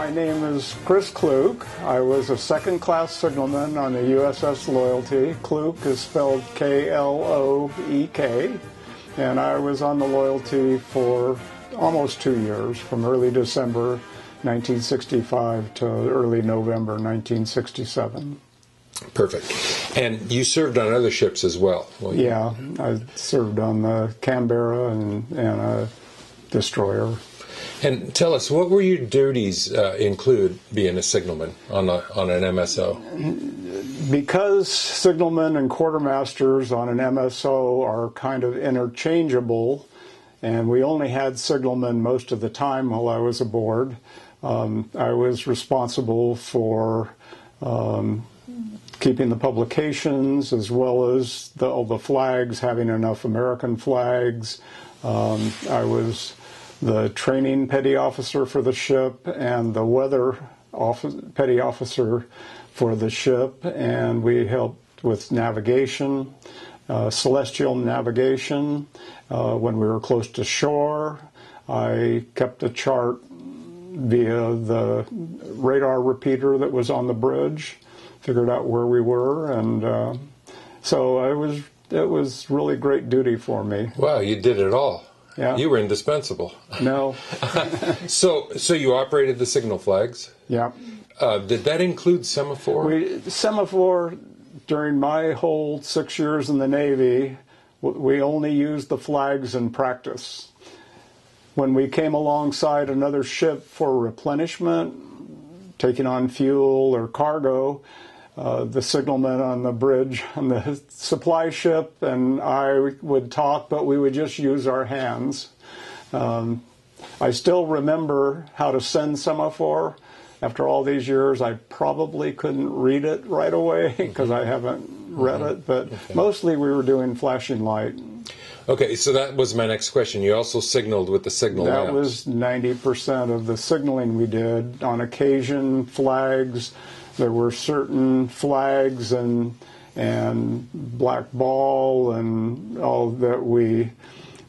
My name is Chris Kloek. I was a second-class signalman on the USS Loyalty. Kloek is spelled K-L-O-E-K. And I was on the Loyalty for almost 2 years, from early December 1965 to early November 1967. Perfect. And you served on other ships as well? Yeah, I served on the Canberra and a destroyer. And tell us, what were your duties include being a signalman on an MSO? Because signalmen and quartermasters on an MSO are kind of interchangeable, and we only had signalmen most of the time while I was aboard, I was responsible for keeping the publications as well as all the flags, having enough American flags. I was the training petty officer for the ship and the weather petty officer for the ship, and we helped with navigation, celestial navigation. When we were close to shore, I kept a chart via the radar repeater that was on the bridge, figured out where we were, and so it was really great duty for me. Wow, you did it all. Yeah. You were indispensable. No. So you operated the signal flags? Yeah. Did that include semaphore? Semaphore, during my whole 6 years in the Navy, we only used the flags in practice. When we came alongside another ship for replenishment, taking on fuel or cargo, the signalman on the bridge on the supply ship and I would talk, but we would just use our hands. I still remember how to send semaphore. After all these years, I probably couldn't read it right away because I haven't read it, but mostly we were doing flashing light. Okay, so that was my next question. You also signaled with the signal lamps. That was 90% of the signaling we did. On occasion, flags. There were certain flags and black ball and all that we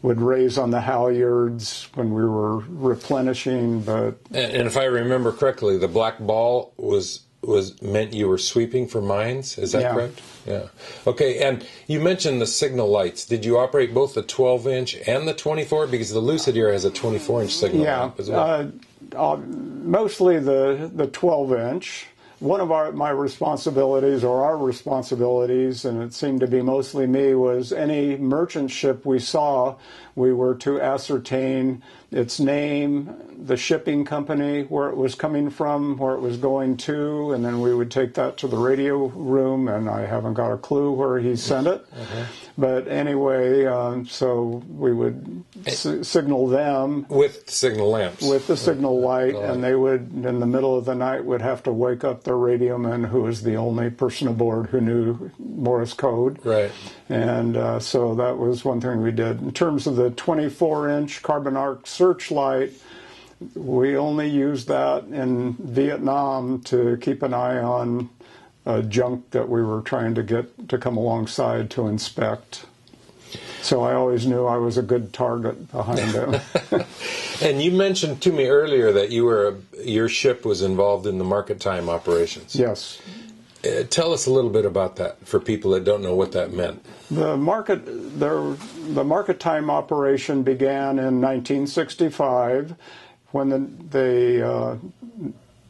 would raise on the halyards when we were replenishing. But and if I remember correctly, the black ball was meant you were sweeping for mines. Is that correct? Yeah. Okay. And you mentioned the signal lights. Did you operate both the 12-inch and the 24? Because the Lucid here has a 24-inch signal lamp as well. Mostly the 12-inch. One of my responsibilities, or our responsibilities, and it seemed to be mostly me, was any merchant ship we saw, we were to ascertain its name, the shipping company, where it was coming from, where it was going to, and then we would take that to the radio room, and I haven't got a clue where he sent it. But anyway, so we would signal them. With signal lamps. With the signal light, and they would, in the middle of the night, would have to wake up the radioman, who was the only person aboard who knew Morse code. Right. And so that was one thing we did. In terms of the 24-inch carbon arc searchlight, we only used that in Vietnam to keep an eye on junk that we were trying to get to come alongside to inspect. So I always knew I was a good target behind them. And you mentioned to me earlier that your ship was involved in the market time operations. Yes. Tell us a little bit about that for people that don't know what that meant. The market time operation began in 1965 when the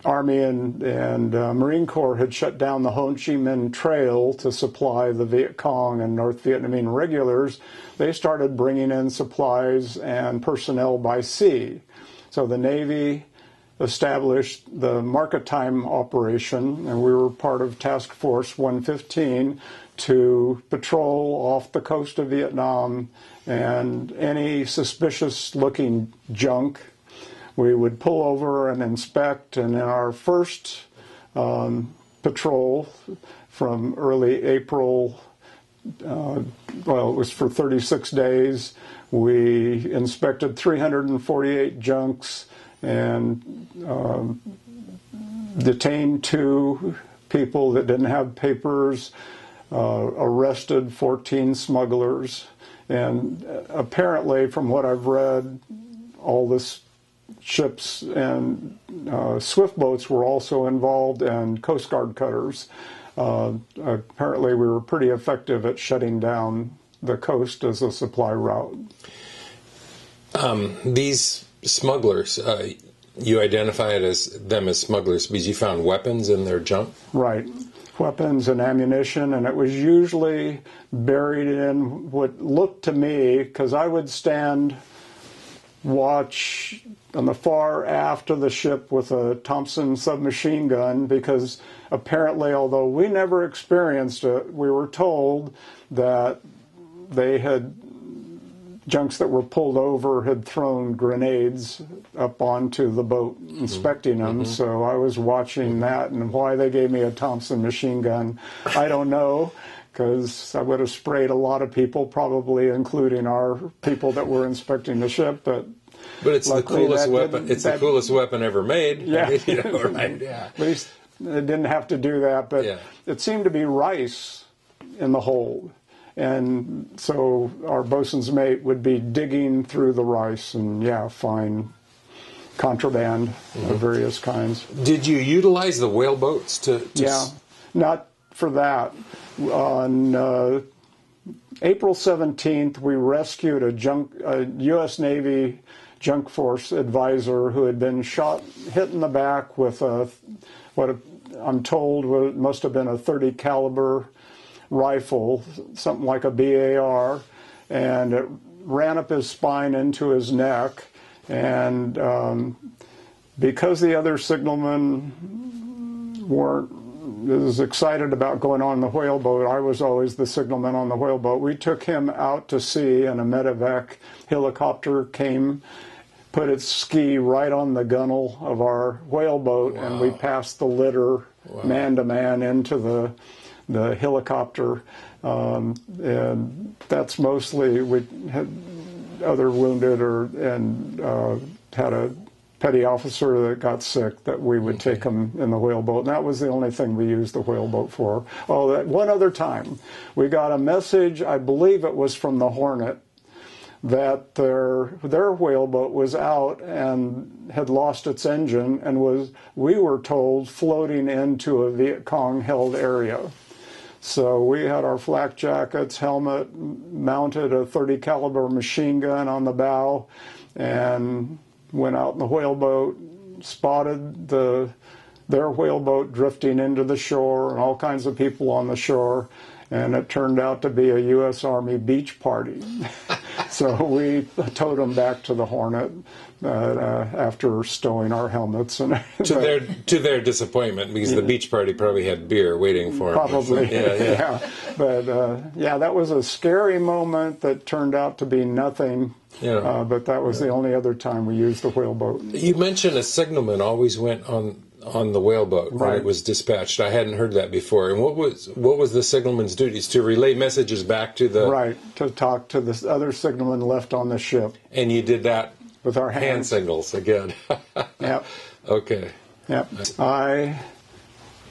Army and Marine Corps had shut down the Ho Chi Minh Trail to supply the Viet Cong and North Vietnamese regulars. They started bringing in supplies and personnel by sea. So the Navy established the market time operation, and we were part of Task Force 115 to patrol off the coast of Vietnam, and any suspicious-looking junk we would pull over and inspect. And in our first patrol from early April, well, it was for 36 days, we inspected 348 junks and detained 2 people that didn't have papers, arrested 14 smugglers, and apparently, from what I've read, all this ships and swift boats were also involved, and Coast Guard cutters. Apparently, we were pretty effective at shutting down the coast as a supply route. These smugglers, you identify it as them as smugglers because you found weapons in their junk? Right. Weapons and ammunition, and it was usually buried in what looked to me, because I would stand watch on the far aft of the ship with a Thompson submachine gun, because apparently, although we never experienced it, we were told that they had junks that were pulled over had thrown grenades up onto the boat, inspecting them. So I was watching that, and why they gave me a Thompson machine gun, I don't know, because I would have sprayed a lot of people, probably including our people that were inspecting the ship. But it's the coolest weapon. It's the coolest weapon ever made. Yeah, you know, right? Yeah. At least it didn't have to do that, but it seemed to be rice in the hold. And so our bosun's mate would be digging through the rice and, find contraband of various kinds. Did you utilize the whaleboats to not for that. On April 17th, we rescued a U.S. Navy junk force advisor who had been hit in the back with what I'm told must have been a .30 caliber rifle, something like a BAR, and it ran up his spine into his neck. And because the other signalmen weren't as excited about going on the whaleboat, I was always the signalman on the whaleboat. We took him out to sea, and a medevac helicopter came, put its ski right on the gunnel of our whaleboat, and we passed the litter man to man into the helicopter, and that's mostly, we had other wounded and had a petty officer that got sick that we would take him in the whaleboat. And that was the only thing we used the whaleboat for. Oh, that one other time, we got a message, I believe it was from the Hornet, that their whaleboat was out and had lost its engine and was, we were told, floating into a Viet Cong held area. So we had our flak jackets, helmet, mounted a .30 caliber machine gun on the bow, and went out in the whaleboat, spotted their whaleboat drifting into the shore, and all kinds of people on the shore, and it turned out to be a U.S. Army beach party. So we towed them back to the Hornet after stowing our helmets. And to their disappointment, because the beach party probably had beer waiting for them. Probably, But that was a scary moment that turned out to be nothing. But that was the only other time we used the whaleboat. You mentioned a signalman always went on the whaleboat when it was dispatched. I hadn't heard that before. And what was the signalman's duties? To relay messages back to the... Right, to talk to the other signalman left on the ship. And you did that with our hand signals again. Yep. Okay. Yep. I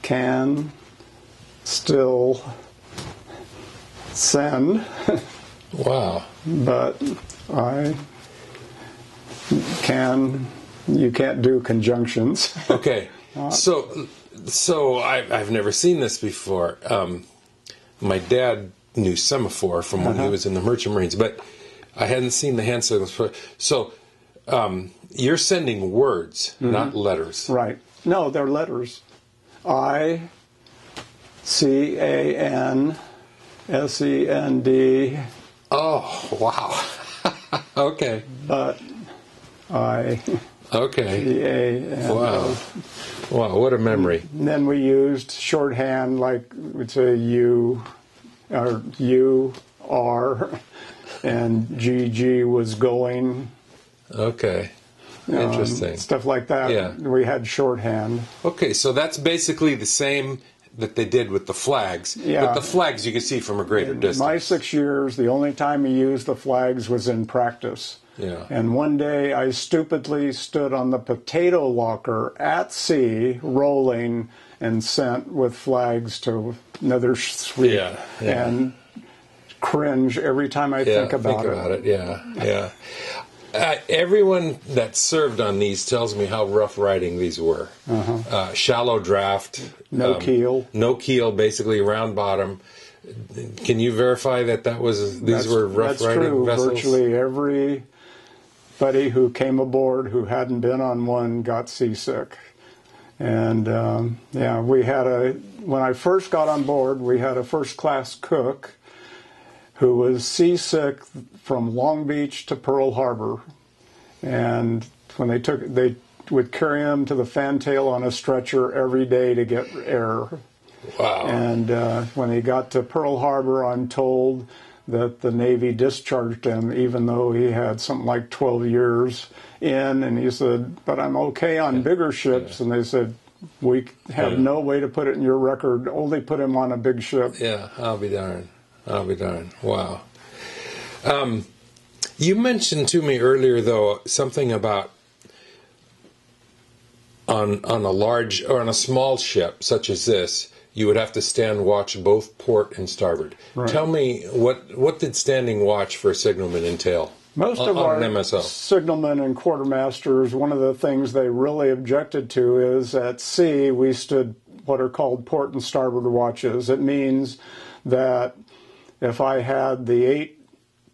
can still send. Wow. But you can't do conjunctions. Okay. So I've never seen this before. My dad knew semaphore from when he was in the Merchant Marines, but I hadn't seen the hand signals before. So you're sending words, not letters. Right. No, they're letters. I-C-A-N-S-E-N-D. Oh, wow. Okay. But Okay. Wow. Wow, what a memory. And then we used shorthand, like we'd say U, or U, R, and GG was going. Okay. Interesting. Stuff like that. Yeah. We had shorthand. Okay, so that's basically the same that they did with the flags. Yeah. But the flags you can see from a greater distance. My 6 years, the only time we used the flags was in practice. Yeah. And one day I stupidly stood on the potato locker at sea, rolling, and sent with flags to another sweep. Yeah. And cringe every time I think about it. Yeah. Everyone that served on these tells me how rough riding these were. Shallow draft. No keel. No keel, basically round bottom. Can you verify that these were rough riding vessels? Virtually everybody who came aboard who hadn't been on one got seasick. And when I first got on board, we had a first-class cook who was seasick from Long Beach to Pearl Harbor. And when they would carry him to the fantail on a stretcher every day to get air. Wow. And when he got to Pearl Harbor, I'm told that the Navy discharged him, even though he had something like 12 years in. And he said, but I'm okay on bigger ships. And they said, we have no way to put it in your record. Only put him on a big ship. Yeah, I'll be darned. Wow. You mentioned to me earlier, though, something about on a large or on a small ship such as this, you would have to stand watch both port and starboard. Right. Tell me, what did standing watch for a signalman entail? Most of our signalmen and quartermasters, one of the things they really objected to is at sea we stood what are called port and starboard watches. It means that if I had the 8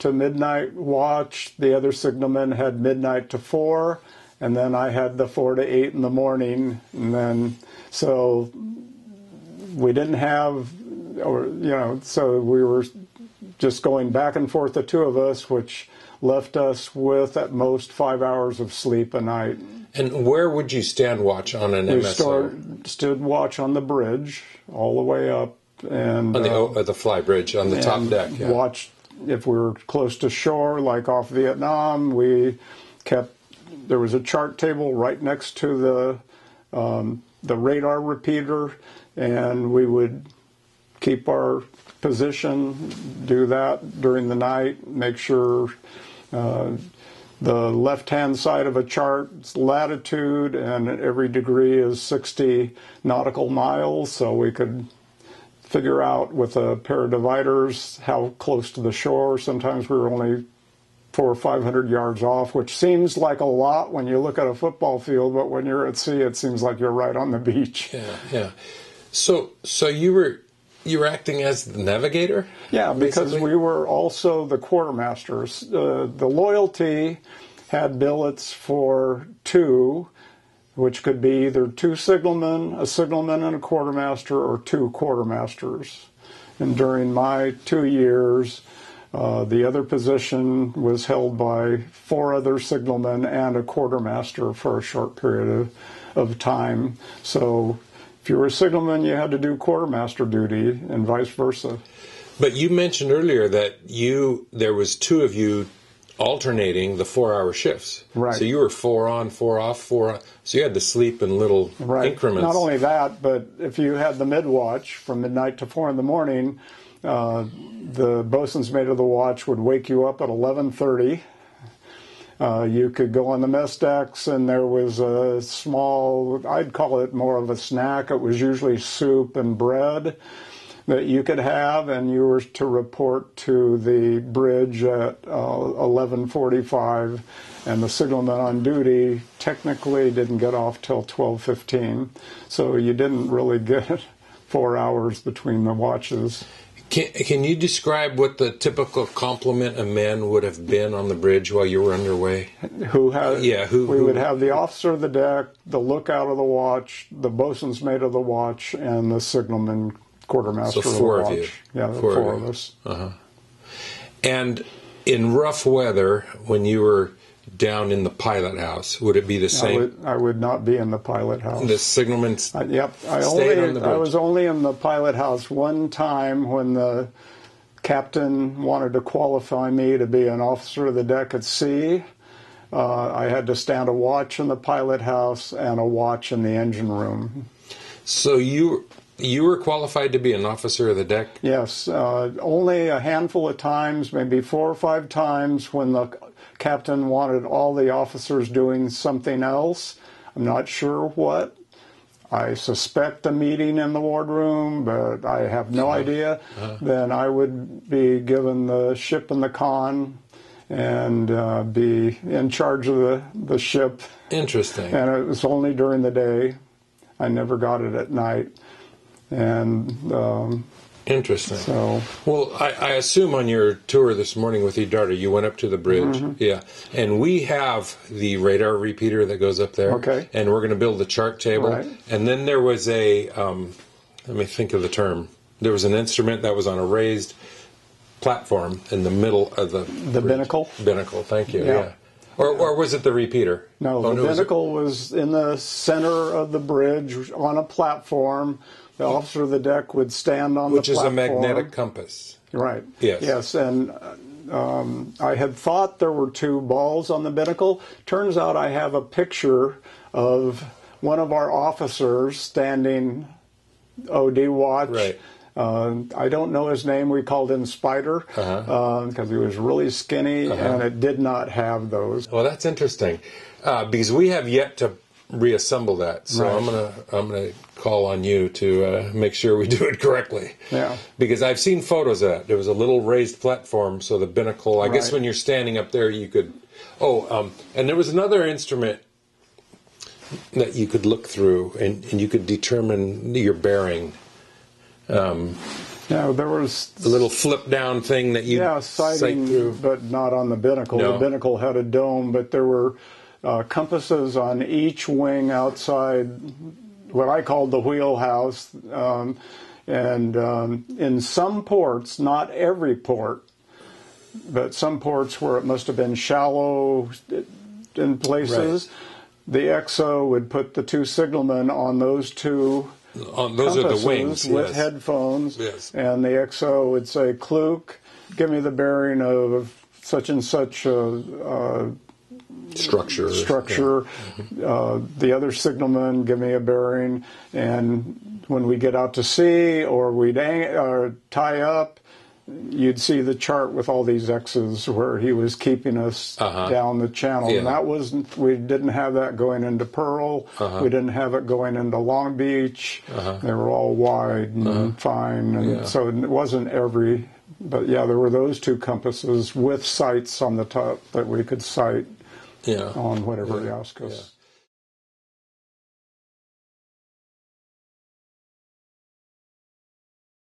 to midnight watch, the other signalmen had midnight to 4, and then I had the 4 to 8 in the morning, and then so we didn't have, so we were just going back and forth, the two of us, which left us with at most 5 hours of sleep a night. And where would you stand watch on an MSO? We stood watch on the bridge all the way up, and on the fly bridge on the top deck. Yeah. Watched if we were close to shore, like off Vietnam. There was a chart table right next to the radar repeater, and we would keep our position, do that during the night, make sure the left-hand side of a chart's latitude and every degree is 60 nautical miles, so we could figure out with a pair of dividers how close to the shore. Sometimes we were only 400 or 500 yards off, which seems like a lot when you look at a football field, but when you're at sea, it seems like you're right on the beach. Yeah. So you were acting as the navigator? Yeah, because basically? We were also the quartermasters. The Loyalty had billets for 2, which could be either 2 signalmen, a signalman and a quartermaster, or 2 quartermasters. And during my 2 years, the other position was held by 4 other signalmen and a quartermaster for a short period of time. So if you were a signalman, you had to do quartermaster duty, and vice versa. But you mentioned earlier that there was 2 of you alternating the 4-hour shifts. Right. So you were 4 on, 4 off, 4 on. So you had to sleep in little increments. Not only that, but if you had the mid-watch from midnight to 4 in the morning, the bosun's mate of the watch would wake you up at 11:30. You could go on the mess decks, and there was a small, I'd call it more of a snack. It was usually soup and bread that you could have, and you were to report to the bridge at 11:45, and the signalman on duty technically didn't get off till 12:15, so you didn't really get 4 hours between the watches. Can you describe what the typical complement of men would have been on the bridge while you were underway? We would have the officer of the deck, the lookout of the watch, the bosun's mate of the watch, and the signalman quartermaster of the watch. So 4 of you. Yeah, the 4 of us. And in rough weather, when you were down in the pilot house, would it be the same? I would not be in the pilot house. The signalman stayed on the bridge? I was only in the pilot house one time when the captain wanted to qualify me to be an officer of the deck at sea. I had to stand a watch in the pilot house and a watch in the engine room. So you were qualified to be an officer of the deck? Yes, only a handful of times, maybe 4 or 5 times when the captain wanted all the officers doing something else. I'm not sure what. I suspect a meeting in the wardroom, but I have no idea. Then I would be given the ship and the con, and be in charge of the ship. Interesting. And it was only during the day. I never got it at night. And interesting. So, well, I assume on your tour this morning with your daughter, you went up to the bridge. Yeah. And we have the radar repeater that goes up there. Okay. And we're going to build the chart table. Right. And then there was a, let me think of the term. There was an instrument that was on a raised platform in the middle of the binnacle. Binnacle, thank you. Yeah. Or was it the repeater? No, the binnacle was in the center of the bridge on a platform. The officer of the deck would stand on the platform. Which is a magnetic compass. Right. Yes. Yes, and I had thought there were two balls on the binnacle. Turns out I have a picture of one of our officers standing OD watch. Right. I don't know his name. We called him Spider because he was really skinny, and it did not have those. Well, that's interesting because we have yet to reassemble that. So Right. I'm gonna call on you to make sure we do it correctly. Yeah. Because I've seen photos of that. There was a little raised platform, so the binnacle. I guess Right. when you're standing up there, you could. And there was another instrument that you could look through, and you could determine your bearing. Yeah, there was A little flip down thing that you sight sighting, through. but not on the binnacle. No. The binnacle had a dome, but there were compasses on each wing outside what I called the wheelhouse. In some ports, not every port, but some ports where it must have been shallow in places, the XO would put the two signalmen on those two Those are the wings with yes. headphones, Yes. and the XO would say, "Kloek, give me the bearing of such and such structure. Yeah. The other signalman, give me a bearing, and when we get out to sea or we'd tie up, you'd see the chart with all these X's where he was keeping us down the channel. Yeah. And that wasn't, we didn't have that going into Pearl. We didn't have it going into Long Beach. They were all wide and fine. And so it wasn't every, but yeah, there were those two compasses with sights on the top that we could sight on whatever else.